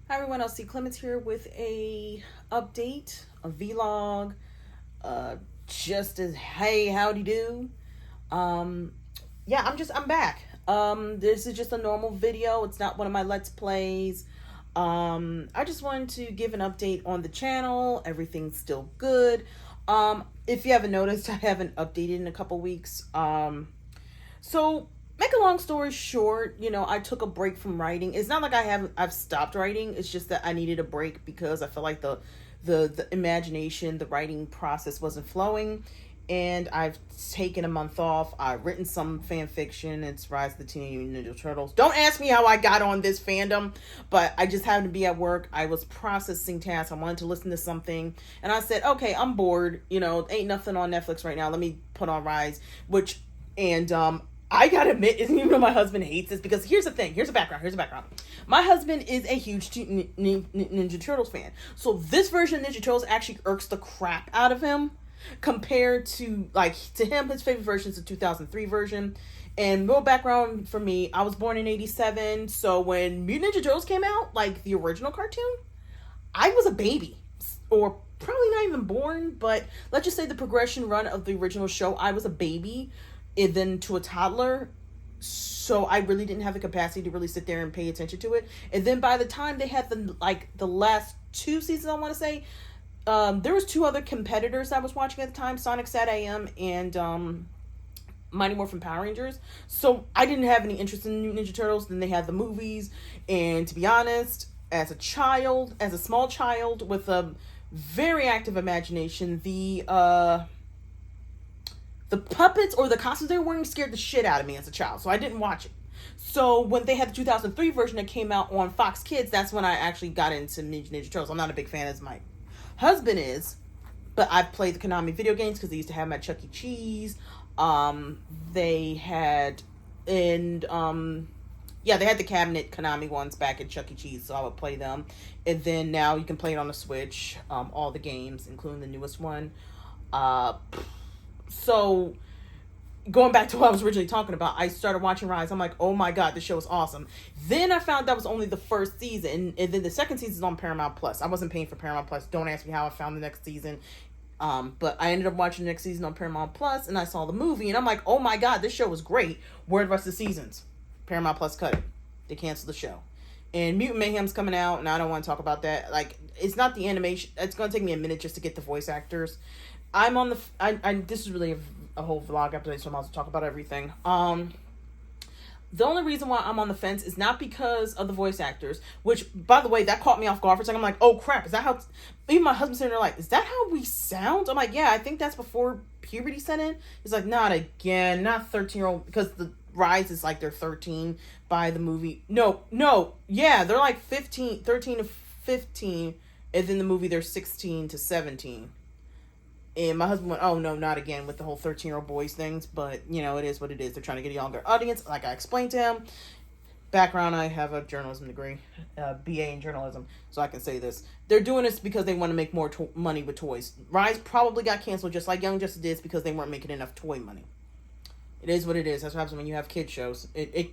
Hi everyone, LC Clements here with a update, a vlog, just as hey, howdy do. Um, yeah, I'm back. This is just a normal video. It's not one of my Let's Plays. I just wanted to give an update on the channel. Everything's still good. If you haven't noticed, I haven't updated in a couple weeks. So make a long story short, I took a break from writing. It's not like I've stopped writing. It's just that I needed a break because I felt like the imagination, the writing process wasn't flowing. And I've taken a month off. I've written some fan fiction. It's Rise of the Teenage Mutant Ninja Turtles. Don't ask me how I got on this fandom, but I just happened to be at work. I was processing tasks. I wanted to listen to something. And I said, okay, I'm bored. Ain't nothing on Netflix right now. Let me put on Rise, I gotta admit, even though my husband hates this, because here's the thing. Here's a background. My husband is a huge Ninja Turtles fan. So this version of Ninja Turtles actually irks the crap out of him compared to, to him, his favorite version is the 2003 version. And more background for me, I was born in 87. So when Mutant Ninja Turtles came out, the original cartoon, I was a baby. Or probably not even born, but let's just say the progression run of the original show, I was a baby and then to a toddler, so I really didn't have the capacity to really sit there and pay attention to it. And then by the time they had the last two seasons, I want to say, there was two other competitors I was watching at the time, Sonic Sat AM and Mighty Morphin Power Rangers. So I didn't have any interest in New Ninja Turtles. Then they had the movies, and to be honest, as a small child with a very active imagination, the puppets or the costumes they were wearing scared the shit out of me as a child, so I didn't watch it. So when they had the 2003 version that came out on Fox Kids, that's when I actually got into Ninja Turtles. I'm not a big fan as my husband is, but I've played the Konami video games because they used to have them at Chuck E. Cheese. They had, they had the cabinet Konami ones back at Chuck E. Cheese, so I would play them. And then now you can play it on the Switch, all the games, including the newest one. So, going back to what I was originally talking about, I started watching Rise. I'm like, oh my god, this show is awesome. Then I found that was only the first season, and then the second season is on Paramount Plus. I wasn't paying for Paramount Plus. Don't ask me how I found the next season. But I ended up watching the next season on Paramount Plus, and I saw the movie, and I'm like, oh my god, this show was great. Where are the rest of the seasons? Paramount Plus cut it. They canceled the show. And Mutant Mayhem's coming out, and I don't want to talk about that. It's not the animation. It's going to take me a minute just to get the voice actors. I'm on the... this is really a whole vlog episode, so I'm about to talk about everything. The only reason why I'm on the fence is not because of the voice actors, which, by the way, that caught me off guard for a second. I'm like, oh crap, is that how... Even my husband's sitting there like, is that how we sound? I'm like, yeah, I think that's before puberty set in. He's like, not again, not 13-year-old, because the Rise is they're 13 by the movie. No, yeah, they're 13 to 15, and then the movie they're 16 to 17. And my husband went, oh, no, not again with the whole 13-year-old boys things. But, it is what it is. They're trying to get a younger audience. Like I explained to him. Background, I have a journalism degree. BA in journalism. So I can say this. They're doing this because they want to make more money with toys. Rise probably got canceled just like Young Justice did because they weren't making enough toy money. It is what it is. That's what happens when you have kid shows.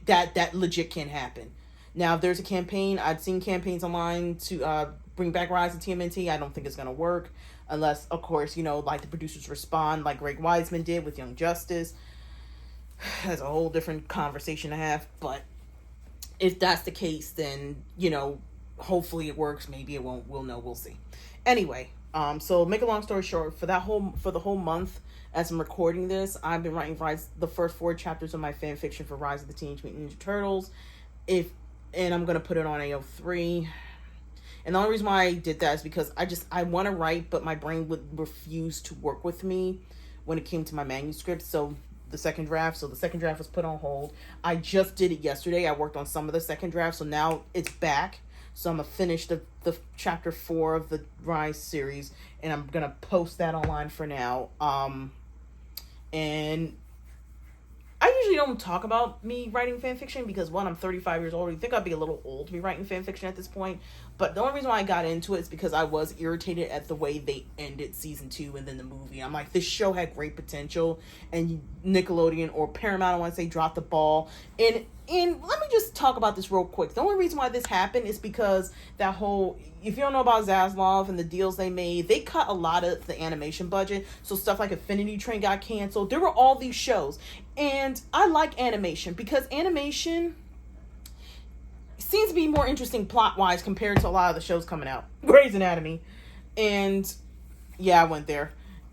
That legit can happen. Now, if there's a campaign, I've seen campaigns online to bring back Rise of TMNT. I don't think it's going to work. Unless, of course, the producers respond like Greg Wiseman did with Young Justice. That's a whole different conversation to have. But if that's the case, then, hopefully it works. Maybe it won't. We'll know. We'll see. Anyway, so make a long story short, for the whole month as I'm recording this, I've been writing the first 4 chapters of my fan fiction for Rise of the Teenage Mutant Ninja Turtles. And I'm going to put it on AO3. And the only reason why I did that is because I want to write, but my brain would refuse to work with me when it came to my manuscript. So the second draft was put on hold. I just did it yesterday. I worked on some of the second draft, so now it's back. So I'm going to finish the chapter 4 of the Rise series, and I'm going to post that online for now. And I usually don't talk about me writing fan fiction because, one, I'm 35 years old. You think I'd be a little old to be writing fan fiction at this point. But the only reason why I got into it is because I was irritated at the way they ended season 2 and then the movie. I'm like, this show had great potential, and Nickelodeon or Paramount, I want to say, dropped the ball. And And let me just talk about this real quick. The only reason why this happened is because that whole, if you don't know about Zaslav and the deals they made, they cut a lot of the animation budget. So stuff like Infinity Train got canceled. There were all these shows. And I like animation because animation seems to be more interesting plot-wise compared to a lot of the shows coming out. Grey's Anatomy. And yeah, I went there.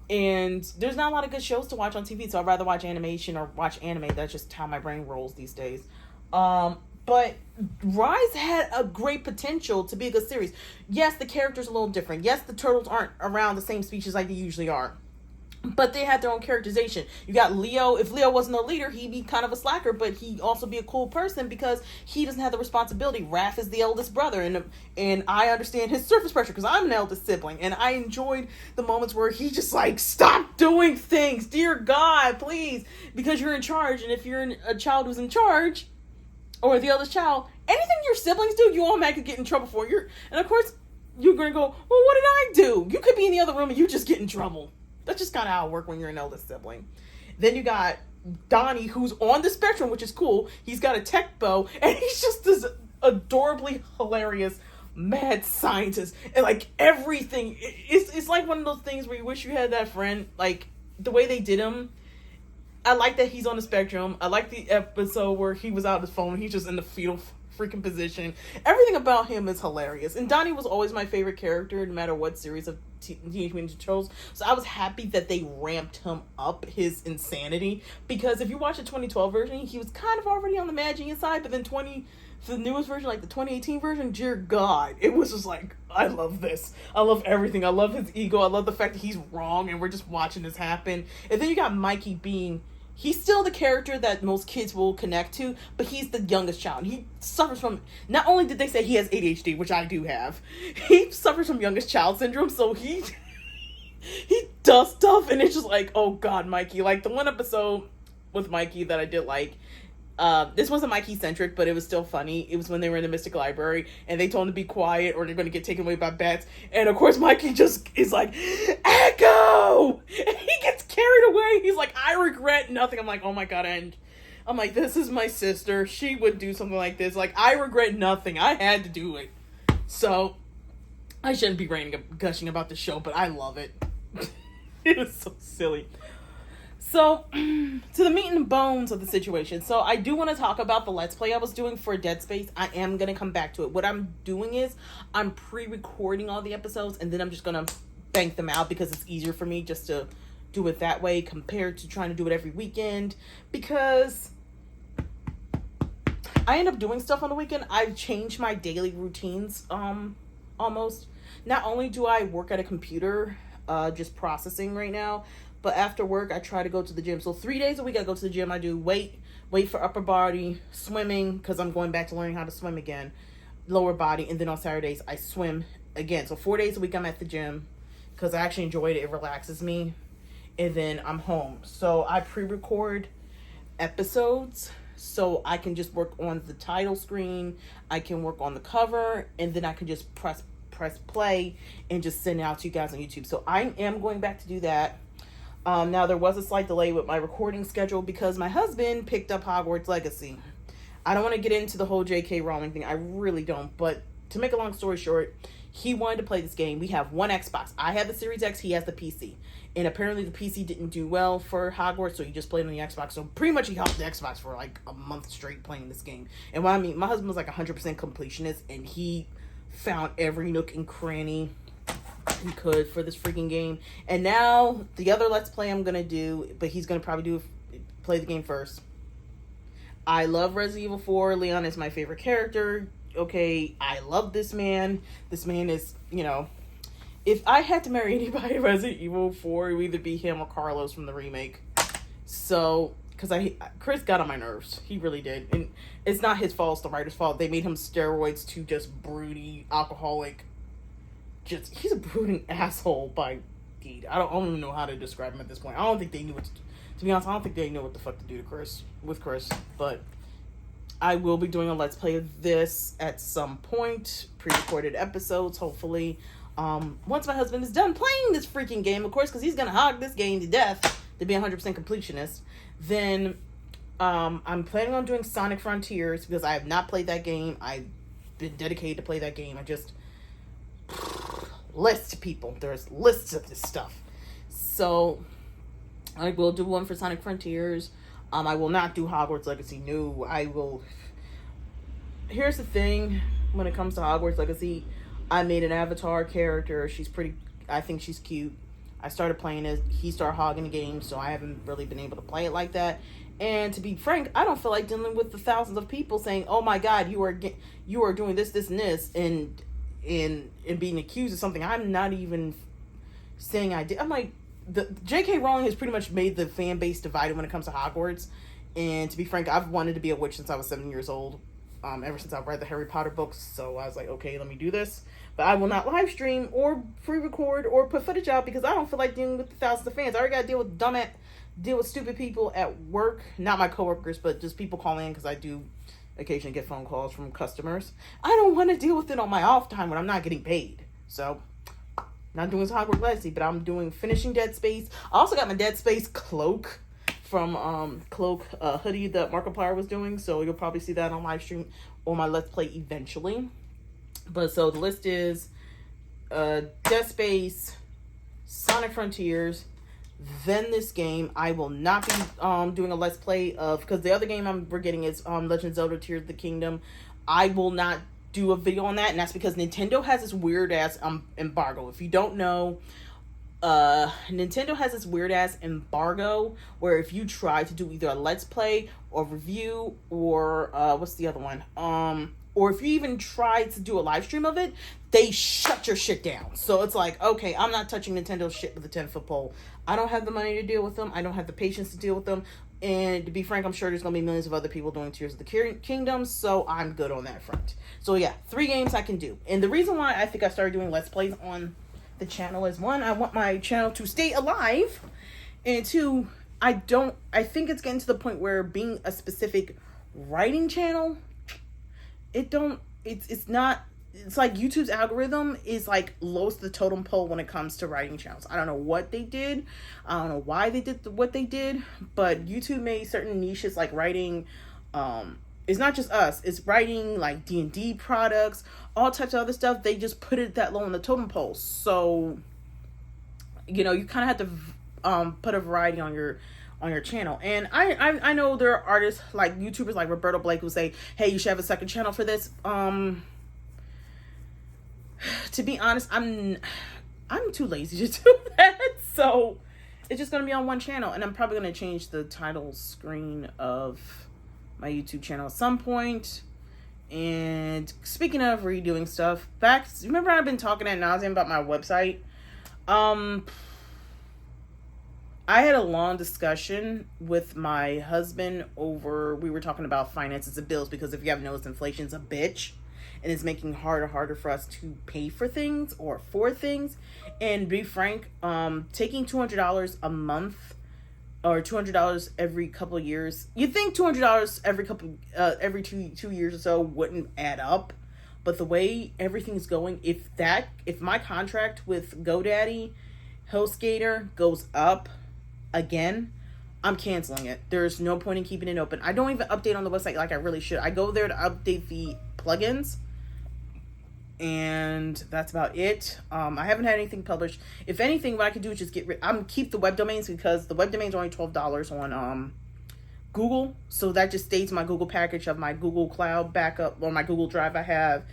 And there's not a lot of good shows to watch on TV, so I'd rather watch animation or watch anime. That's just how my brain rolls these days. But Rise had a great potential to be a good series. Yes, the characters are a little different. Yes, the turtles aren't around the same species like they usually are. But they had their own characterization. You got Leo. If Leo wasn't a leader, he'd be kind of a slacker, but he'd also be a cool person because he doesn't have the responsibility. Raph is the eldest brother, and I understand his surface pressure because I'm an eldest sibling, and I enjoyed the moments where he just like, stop doing things, dear God, please, because you're in charge, and if you're a child who's in charge, or the eldest child, anything your siblings do, you automatically get in trouble for. And of course, you're gonna go, well, what did I do? You could be in the other room and you just get in trouble. That's just kind of how it works when you're an eldest sibling. Then you got Donnie, who's on the spectrum, which is cool. He's got a tech bow, and he's just this adorably hilarious mad scientist. And like everything, it's like one of those things where you wish you had that friend. Like the way they did him, I like that he's on the spectrum. I like the episode where he was out on his phone. He's just in the fetal freaking position. Everything about him is hilarious. And Donnie was always my favorite character, no matter what series of Teenage Mutant Ninja Turtles. So I was happy that they ramped him up, his insanity. Because if you watch the 2012 version, he was kind of already on the Mad Genius side. But then the newest version, like the 2018 version, dear God, it was just like, I love this. I love everything. I love his ego. I love the fact that he's wrong and we're just watching this happen. And then you got Mikey being... He's still the character that most kids will connect to, but he's the youngest child. He suffers from, not only did they say he has ADHD, which I do have, he suffers from youngest child syndrome, so he does stuff, and it's just like, oh God, Mikey. Like, the one episode with Mikey that I did like, this wasn't Mikey-centric, but it was still funny. It was when they were in the Mystic Library, and they told him to be quiet, or they're going to get taken away by bats. And, of course, Mikey just is like, Echo! And he gets carried away. He's like, I regret nothing. I'm like, oh, my God. And I'm like, this is my sister. She would do something like this. Like, I regret nothing. I had to do it. So, I shouldn't be gushing about the show, but I love it. It is so silly. So, to the meat and bones of the situation. So, I do want to talk about the Let's Play I was doing for Dead Space. I am going to come back to it. What I'm doing is, I'm pre-recording all the episodes, and then I'm just going to bank them out because it's easier for me just to do it that way compared to trying to do it every weekend. Because I end up doing stuff on the weekend. I've changed my daily routines, almost. Not only do I work at a computer, just processing right now, but after work, I try to go to the gym. So 3 days a week, I go to the gym. I do weight for upper body, swimming, because I'm going back to learning how to swim again, lower body, and then on Saturdays, I swim again. So 4 days a week, I'm at the gym, because I actually enjoy it. It relaxes me. And then I'm home. So I pre-record episodes, so I can just work on the title screen. I can work on the cover, and then I can just press play and just send it out to you guys on YouTube. So I am going back to do that. Now, there was a slight delay with my recording schedule because my husband picked up Hogwarts Legacy. I don't want to get into the whole J.K. Rowling thing. I really don't. But to make a long story short, he wanted to play this game. We have one Xbox. I have the Series X. He has the PC. And apparently the PC didn't do well for Hogwarts, so he just played on the Xbox. So pretty much he hopped the Xbox for like a month straight playing this game. And what I mean, my husband was like 100% completionist, and he found every nook and cranny he could for this freaking game. And now the other Let's Play I'm gonna do, but he's gonna probably play the game first. I love Resident Evil 4. Leon is my favorite character. Okay, I love this man. This man is, you know, if I had to marry anybody in Resident Evil 4, it would either be him or Carlos from the remake. So, because Chris got on my nerves. He really did. And it's not his fault, it's the writer's fault. They made him steroids to just broody, alcoholic. He's a brooding asshole by deed. I don't even know how to describe him at this point. I don't think they knew what to be honest, I don't think they know what the fuck to do to Chris. But I will be doing a Let's Play of this at some point. Pre-recorded episodes, hopefully. Once my husband is done playing this freaking game, of course, because he's going to hog this game to death to be 100% completionist, then I'm planning on doing Sonic Frontiers because I have not played that game. I've been dedicated to play that game. I just lists people. There's lists of this stuff. So I will do one for Sonic Frontiers. I will not do Hogwarts Legacy. No, I will. Here's the thing. When it comes to Hogwarts Legacy, I made an avatar character. She's pretty. I think she's cute. I started playing it. He started hogging the game, so I haven't really been able to play it like that. And to be frank, I don't feel like dealing with the thousands of people saying, "Oh my God, you are doing this, this, and this," and being accused of something I'm not even saying I did. I'm like, the J.K. Rowling has pretty much made the fan base divided when it comes to Hogwarts. And to be frank, I've wanted to be a witch since I was 7 years old. Ever since I've read the Harry Potter books, so I was like, okay, let me do this. But I will not live stream or pre-record or put footage out because I don't feel like dealing with the thousands of fans. I already got to deal with stupid people at work. Not my coworkers, but just people calling in because I do occasionally get phone calls from customers. I don't want to deal with it on my off time when I'm not getting paid. So, not doing Hogwarts Legacy, but I'm finishing Dead Space. I also got my Dead Space cloak from hoodie that Markiplier was doing, so you'll probably see that on live stream or my Let's Play eventually. But so the list is Dead Space, Sonic Frontiers, then this game. I will not be doing a Let's Play of, because the other game we're getting is Legend of Zelda Tears of the Kingdom. I will not do a video on that, and that's because Nintendo has this weird ass embargo. If you don't know, Nintendo has this weird ass embargo where if you try to do either a Let's Play or review or what's the other one, or if you even try to do a live stream of it, they shut your shit down. So it's like, okay, I'm not touching Nintendo's shit with a 10-foot pole. I don't have the money to deal with them. I don't have the patience to deal with them. And to be frank, I'm sure there's going to be millions of other people doing Tears of the Kingdom, so I'm good on that front. So yeah, 3 games I can do. And the reason why I think I started doing Let's Plays on the channel is, 1, I want my channel to stay alive, and 2, I think it's getting to the point where being a specific writing channel, it's like YouTube's algorithm is like lowest of the totem pole when it comes to writing channels. I don't know what they did. I don't know why they did what they did, but YouTube made certain niches like writing, it's not just us, it's writing like D&D products, all types of other stuff. They just put it that low on the totem pole. So, you know, you kind of have to put a variety on your channel. And I know there are artists like YouTubers like Roberto Blake who say, hey, you should have a second channel for this. To be honest, I'm too lazy to do that. So it's just going to be on one channel, and I'm probably going to change the title screen of my YouTube channel at some point. And speaking of redoing stuff, remember I've been talking ad nauseum about my website? I had a long discussion with my husband we were talking about finances and bills, because if you haven't noticed, inflation's a bitch. And it's making harder for us to pay for things or for things. And be frank, taking $200 a month or $200 every couple of years, you'd think $200 every two years or so wouldn't add up. But the way everything's going, if my contract with GoDaddy, HostGator goes up again, I'm canceling it. There's no point in keeping it open. I don't even update on the website like I really should. I go there to update the plugins, and that's about it. I haven't had anything published. If anything, what I could do is just keep the web domains, because the web domains are only $12 on Google. So that just stays my Google package of my Google Cloud backup or my Google Drive I have,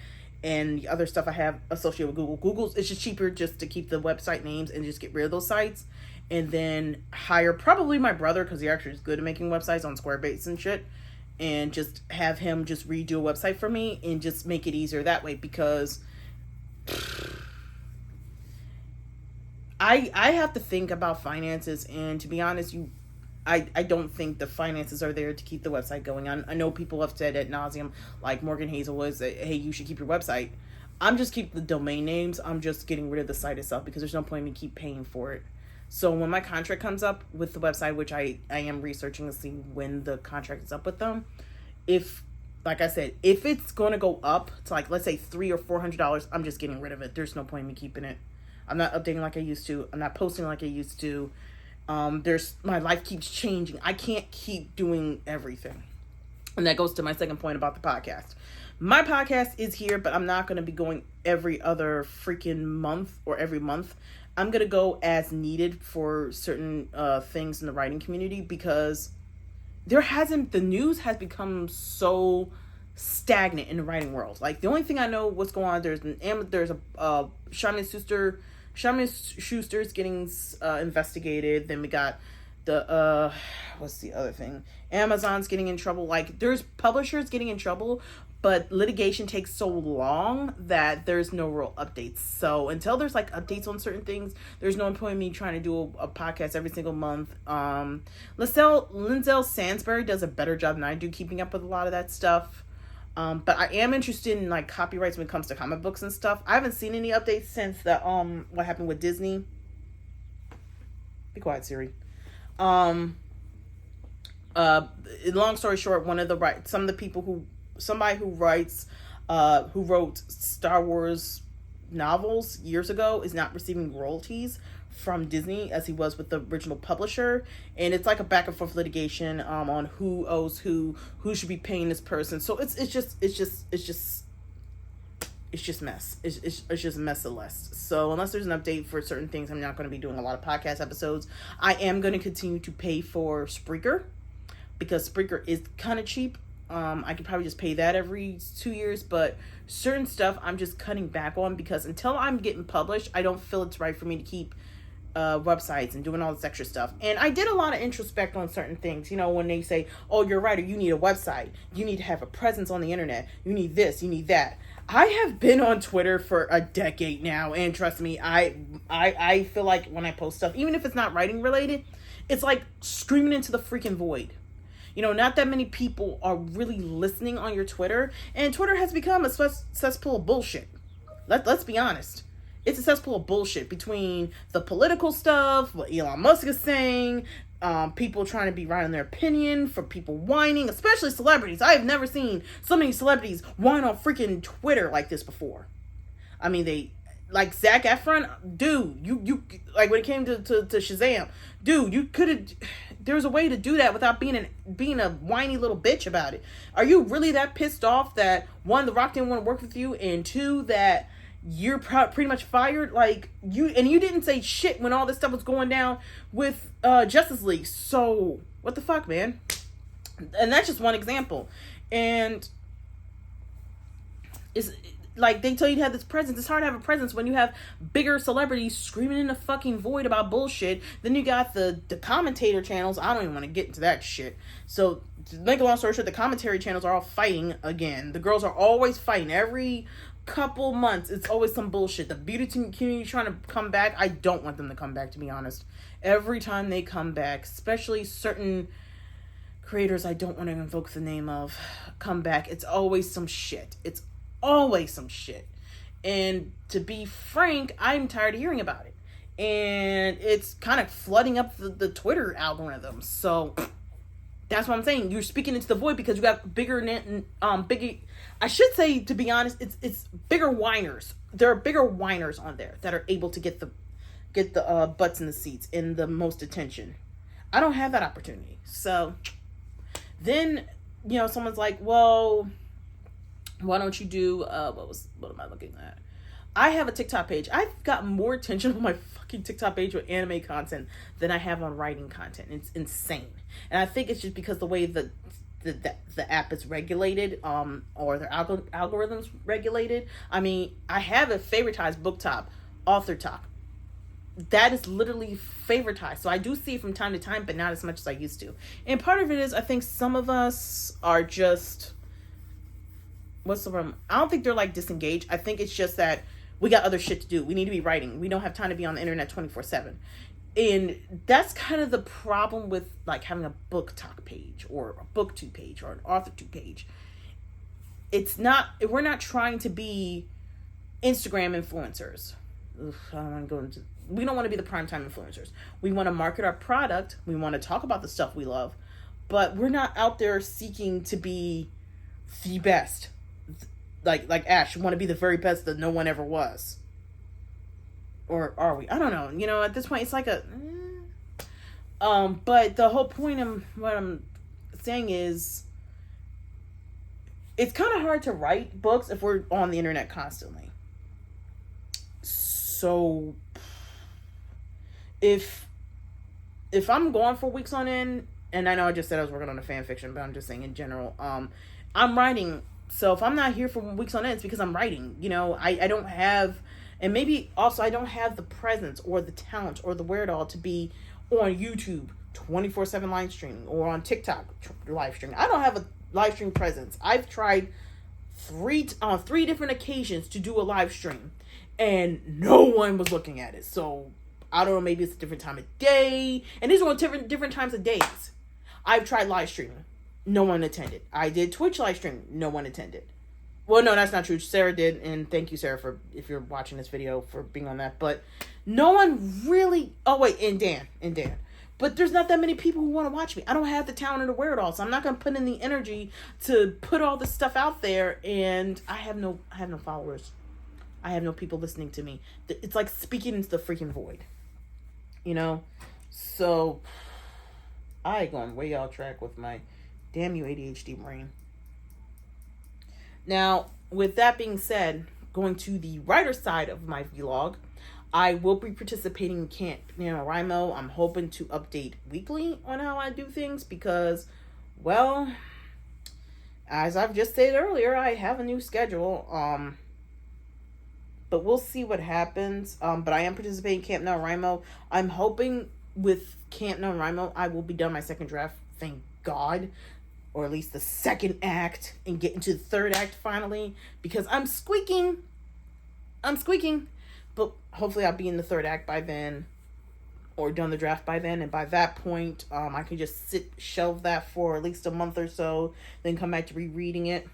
and the other stuff I have associated with Google. It's just cheaper just to keep the website names and just get rid of those sites, and then hire probably my brother, because he actually is good at making websites on Squarespace and shit, and just have him just redo a website for me and just make it easier that way, because I have to think about finances, and to be honest, I don't think the finances are there to keep the website going on. I know people have said ad nauseum, like Morgan Hazelwood, that, hey, you should keep your website. I'm just keeping the domain names. I'm just getting rid of the site itself, because there's no point in me keep paying for it. So when my contract comes up with the website, which I am researching to see when the contract is up with them, like I said, if it's going to go up to, like, let's say $300 or $400, I'm just getting rid of it. There's no point in me keeping it. I'm not updating like I used to. I'm not posting like I used to. My life keeps changing. I can't keep doing everything. And that goes to my second point about the podcast. My podcast is here, but I'm not going to be going every other freaking month or every month. I'm going to go as needed for certain things in the writing community, because the news has become so stagnant in the writing world. Like, the only thing I know what's going on, there's a Shaman Schuster's getting investigated. Then we got the what's the other thing? Amazon's getting in trouble. Like, there's publishers getting in trouble, but litigation takes so long that there's no real updates. So until there's like updates on certain things, there's no point in me trying to do a podcast every single month. Lindsell Sansbury does a better job than I do keeping up with a lot of that stuff. But I am interested in like copyrights when it comes to comic books and stuff. I haven't seen any updates since the what happened with Disney. Be quiet, Siri. Long story short, somebody who wrote Star Wars novels years ago is not receiving royalties from Disney as he was with the original publisher, and it's like a back and forth litigation on who owes who should be paying this person. So it's just mess. It's just mess of less. So unless there's an update for certain things, I'm not going to be doing a lot of podcast episodes. I am going to continue to pay for Spreaker, because Spreaker is kind of cheap. I could probably just pay that every 2 years, but certain stuff I'm just cutting back on, because until I'm getting published, I don't feel it's right for me to keep websites and doing all this extra stuff. And I did a lot of introspect on certain things. You know, when they say, oh, you're a writer, you need a website, you need to have a presence on the internet, you need this, you need that. I have been on Twitter for a decade now, and trust me, I feel like when I post stuff, even if it's not writing related, it's like screaming into the freaking void. You know, not that many people are really listening on your Twitter, and Twitter has become a cesspool of bullshit. Let's be honest. It's a cesspool of bullshit between the political stuff, what Elon Musk is saying, people trying to be right on their opinion, for people whining, especially celebrities. I have never seen so many celebrities whine on freaking Twitter like this before. I mean, like Zac Efron, dude, you like when it came to Shazam, dude, you could have. There's a way to do that without being a whiny little bitch about it. Are you really that pissed off that, one, The Rock didn't want to work with you, and two, that you're pretty much fired? Like, you didn't say shit when all this stuff was going down with Justice League. So what the fuck, man? And that's just one example. And it's like, they tell you to have this presence. It's hard to have a presence when you have bigger celebrities screaming in the fucking void about bullshit. Then you got the commentator channels. I don't even want to get into that shit. So, to make a long story short, the commentary channels are all fighting again. The girls are always fighting. Every couple months, it's always some bullshit. The beauty community trying to come back. I don't want them to come back, to be honest. Every time they come back, especially certain creators I don't want to invoke the name of, come back, it's always some shit. It's always some shit. And to be frank, I'm tired of hearing about it. And it's kind of flooding up the Twitter algorithm. So that's what I'm saying. You're speaking into the void because you got bigger, I should say, to be honest, it's bigger whiners. There are bigger whiners on there that are able to get the butts in the seats and the most attention. I don't have that opportunity. So then, you know, someone's like, well, why don't you do, what am I looking at? I have a TikTok page. I've got more attention on my fucking TikTok page with anime content than I have on writing content. It's insane. And I think it's just because the way the app is regulated, or their algorithms regulated. I mean, I have a favoritized book top, author top. That is literally favoritized. So I do see it from time to time, but not as much as I used to. And part of it is, I think some of us are just, what's the problem? I don't think they're like disengaged. I think it's just that we got other shit to do. We need to be writing. We don't have time to be on the internet 24/7. And that's kind of the problem with like having a book talk page or a booktube page or an authortube page. We're not trying to be Instagram influencers. We don't want to be the primetime influencers. We want to market our product. We want to talk about the stuff we love, but we're not out there seeking to be the best. Like Ash, want to be the very best that no one ever was. Or are we? I don't know. You know, at this point, it's like But the whole point of what I'm saying is, it's kind of hard to write books if we're on the internet constantly. So if I'm gone for weeks on end, and I know I just said I was working on a fan fiction, but I'm just saying in general, I'm writing. So if I'm not here for weeks on end, it's because I'm writing. You know, I don't have, and maybe also I don't have the presence or the talent or the wherewithal to be on YouTube 24/7 live streaming, or on TikTok live streaming. I don't have a live stream presence. I've tried on three different occasions to do a live stream, and no one was looking at it. So I don't know, maybe it's a different time of day, and these are on different times of days. I've tried live streaming, no one attended. I did Twitch live stream, no one attended. Well, no, that's not true. Sarah did, and thank you, Sarah, for, if you're watching this video, for being on that. But no one really. Oh wait, and Dan. But there's not that many people who want to watch me. I don't have the talent or the wherewithal, so I'm not gonna put in the energy to put all this stuff out there, and I have no followers. I have no people listening to me. It's like speaking into the freaking void, you know. So I gone way off track with my damn you ADHD brain. Now, with that being said, going to the writer side of my vlog, I will be participating in Camp Nano. I'm hoping to update weekly on how I do things because, well, as I've just said earlier, I have a new schedule. But we'll see what happens. But I am participating in Camp Nano. I'm hoping with Camp Nano, I will be done my second draft, thank God. Or at least the second act, and get into the third act finally. Because I'm squeaking. But hopefully I'll be in the third act by then, or done the draft by then, and by that point, I can just shelve that for at least a month or so, then come back to rereading it,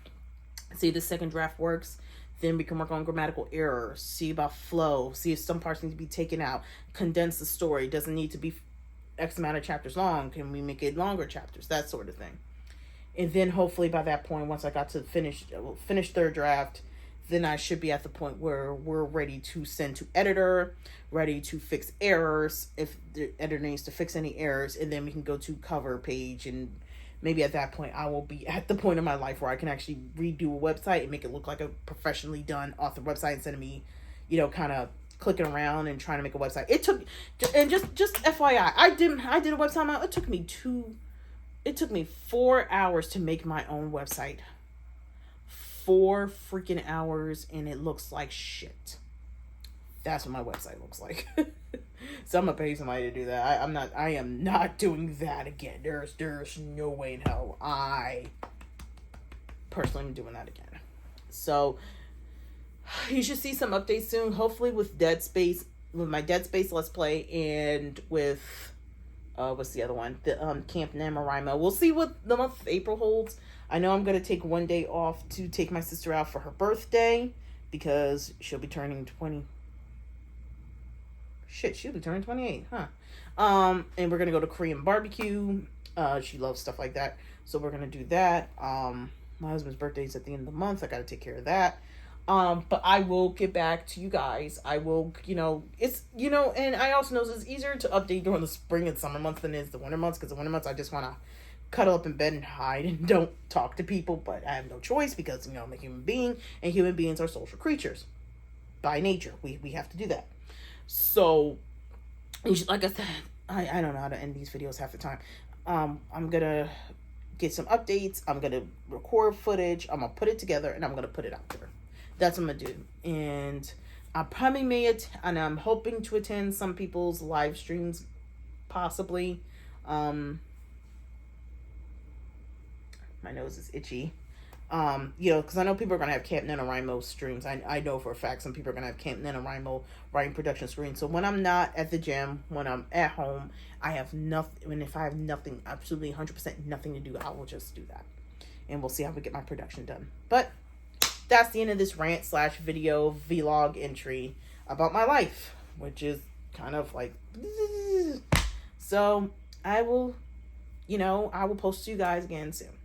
see if the second draft works, then we can work on grammatical errors, see about flow, see if some parts need to be taken out, condense the story, doesn't need to be X amount of chapters long, can we make it longer chapters, that sort of thing. And then hopefully by that point, once I got to finish third draft, then I should be at the point where we're ready to send to editor, ready to fix errors, if the editor needs to fix any errors, and then we can go to cover page, and maybe at that point I will be at the point of my life where I can actually redo a website and make it look like a professionally done author website instead of me, you know, kind of clicking around and trying to make a website. It took, and just FYI, I did a website. It took me 4 hours to make my own website. 4 freaking hours, and it looks like shit. That's what my website looks like. So I'm gonna pay somebody to do that. I am not doing that again. There's no way in hell I personally am doing that again. So you should see some updates soon. Hopefully with my Dead Space Let's Play, and with what's the other one? The Camp Nano. We'll see what the month of April holds. I know I'm going to take one day off to take my sister out for her birthday, because she'll be turning 20. Shit, she'll be turning 28, huh? And we're going to go to Korean barbecue. She loves stuff like that. So we're going to do that. My husband's birthday is at the end of the month. I got to take care of that. But I will get back to you guys. I will, it's, and I also know it's easier to update during the spring and summer months than it is the winter months, because the winter months I just want to cuddle up in bed and hide and don't talk to people, but I have no choice because, I'm a human being, and human beings are social creatures by nature. We have to do that. So, like I said, I don't know how to end these videos half the time. I'm gonna get some updates. I'm gonna record footage. I'm gonna put it together, and I'm gonna put it out there. That's what I'm gonna do. And I probably and I'm hoping to attend some people's live streams, possibly. My nose is itchy. Because I know people are going to have Camp NaNoWriMo streams. I know for a fact some people are going to have Camp NaNoWriMo writing production screens. So when I'm not at the gym, when I'm at home, I have nothing. And if I have nothing, absolutely 100% nothing to do, I will just do that. And we'll see how we get my production done. But that's the end of this rant / video vlog entry about my life, which is kind of like, so I will post to you guys again soon.